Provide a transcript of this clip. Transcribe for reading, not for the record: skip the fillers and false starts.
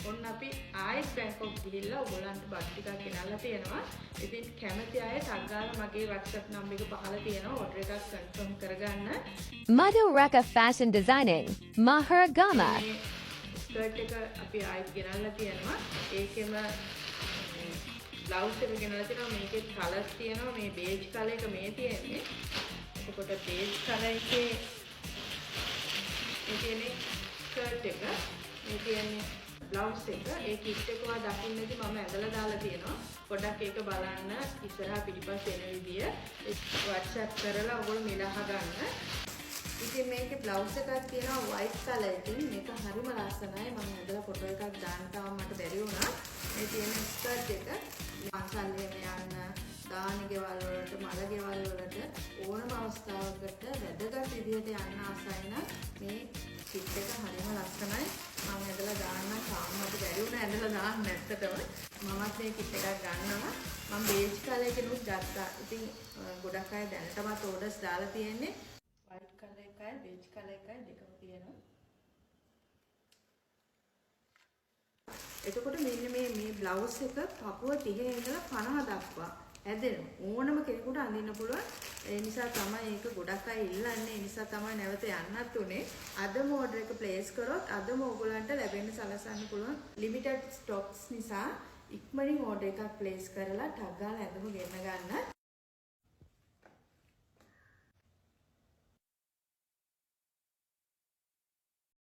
ඔන්න අපි ආයෙත් බැංකොක් ගිහිල්ලා ඔයගොල්ලන්ට බඩු ටිකක් ගෙනල්ලා තියෙනවා. ඉතින් කැමති අය ටග් ගාලා මගේ WhatsApp නම්බර් එක පහළ තියෙනවා. ඕඩර් එකක් කන්ෆර්ම් කරගන්න. Madhu Raka Fashion Designing, Maharagama. Skirt එක අපි ආයෙත් ගෙනල්ලා තියෙනවා. ඒකෙම බ්ලවුස් එක ගෙනල්ලා තියෙනවා. මේකේ කලර්ස් තියෙනවා. මේ බේජ් කලර් එක මේ තියෙන්නේ. එතකොට බේජ් කලර් එකේ මේ තියෙන්නේ ස්කර්ට් එක. මේ තියෙන්නේ බ්ලවුස් එක. ඒ කිට් එක වා දකින්නදී මම ඇඳලා දාලා තියෙනවා. පොඩ්ඩක් ඒක බලන්න ඉස්සරහා පිටිපස්ස එන විදිය WhatsApp කරලා ඔයගොල්ලෝ මිලහ ගන්න. ඉතින් මේකේ බ්ලවුස් එකක් තියෙනවා white color එකකින්. මේක හරිම ලස්සනයි. මම ඇඳලා ෆොටෝ එකක් දාන්න තාම මට බැරි වුණා. මේ තියෙන ස්කර්ට් එක පන්සල් යන්න දානි ගෙවල් වලට මල ගෙවල් වලට ඕනම අවස්ථාවකට වැදගත් විදිහට යන්න ආසයි නම් මේ කිට් එක හරිම ලස්සනයි. මම ඇඳලා දාන්න තාම මට බැරි වුණා ඇඳලා දාන්න නැත්තටම. මමත් මේ කිට් එකක් ගන්නවා. මම බේජ් කලර් එකෙනුත් ගත්තා. ඉතින් ගොඩක් අය දැනටමත් ඕඩර්ස් දාලා තියෙන්නේ. white color එකයි beige color එකයි දෙකම තියෙනවා. එතකොට මෙන්න මේ බ්ලවුස් එක පපුව 30 ඉඳලා 50 දක්වා හැදෙනවා. ඕනම කෙනෙකුට අඳින්න පුළුවන්. ඒ නිසා තමයි ඒක ගොඩක් අය ඉල්ලන්නේ. ඒ නිසා තමයි නැවත යන්නත් උනේ. අදම ඕඩර් එක ප්ලේස් කරොත් අදම ඕගොල්ලන්ට ලැබෙන්න සලසන්න පුළුවන්. ලිමිටඩ් ස්ටොක්ස් නිසා ඉක්මනින් ඕඩර් එකක් ප්ලේස් කරලා ටග් ගාලා ඇඳුම ගෙන්න ගන්න.